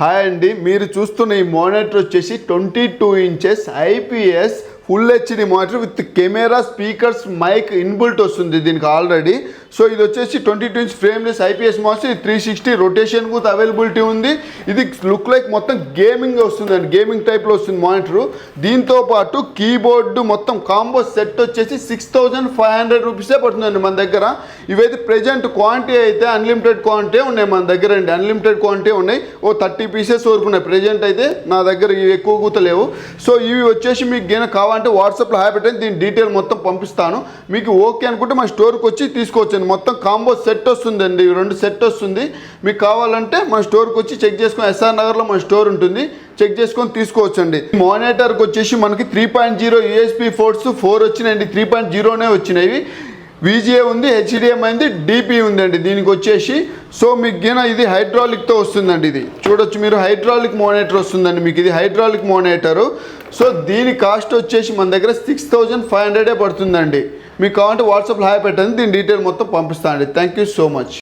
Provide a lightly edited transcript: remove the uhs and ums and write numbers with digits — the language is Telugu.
హాయ్ అండి, మీరు చూస్తున్న ఈ మానిటర్ వచ్చేసి 22 inches IPS full HD monitor with camera, speakers, mic inbuilt వస్తుంది దీనికి ఆల్రెడీ. సో ఇది వచ్చేసి 22 ఇంచ్ ఫ్రేమ్లెస్ ఐపీఎస్ మానిటర్. ఇది 360 రొటేషన్ విత్ అవైలబిలిటీ ఉంది. ఇది లుక్ లైక్ మొత్తం గేమింగ్ వస్తుందండి, గేమింగ్ టైప్లో వస్తుంది మానిటర్. దీంతో పాటు కీబోర్డు మొత్తం కాంబో సెట్ వచ్చేసి 6500 రూపీసే పడుతుందండి మన దగ్గర. ఇవైతే ప్రెజెంట్ క్వాంటిటీ అయితే అన్లిమిటెడ్ క్వాంటిటీ ఉన్నాయి మన దగ్గర అండి. అన్లిమిటెడ్ క్వాంటిటీ ఉన్నాయి, 30 పీసెస్ వరకు ఉన్నాయి ప్రెజెంట్ అయితే నా దగ్గర. ఇవి ఎక్కువ కూతలేవు. సో ఇవి వచ్చేసి మీకు గేన కావాలంటే వాట్సాప్లో హాయ్ పెట్టండి, దీని డీటెయిల్ మొత్తం పంపిస్తాను. మీకు ఓకే అనుకుంటే మా స్టోర్కి వచ్చి తీసుకోవచ్చండి. మొత్తం కాంబో సెట్ వస్తుందండి, 2 సెట్ వస్తుంది. మీకు కావాలంటే మా స్టోర్కి వచ్చి చెక్ చేసుకొని, ఎస్ఆర్ నగర్లో మా స్టోర్ ఉంటుంది, చెక్ చేసుకొని తీసుకోవచ్చండి. మానిటర్కి వచ్చేసి మనకి 3.0 యూఎస్బీ పోర్ట్స్ 4 వచ్చినాయండి. 3.0నే వచ్చినాయి. విజిఏ ఉంది, హెచ్డిఎంఐ ఉంది, డిపి ఉందండి దీనికి వచ్చేసి. సో మీకు గిన ఇది హైడ్రాలిక్తో వస్తుందండి. ఇది చూడొచ్చు మీరు, హైడ్రాలిక్ మానిటర్ వస్తుందండి మీకు. ఇది హైడ్రాలిక్ మానిటరు. సో దీని కాస్ట్ వచ్చేసి మన దగ్గర 6500 పడుతుందండి. మీకు కావాలంటే వాట్సాప్లో హాయ్ పెట్టండి, దీని డీటెయిల్ మొత్తం పంపిస్తానండి. Thank you so much.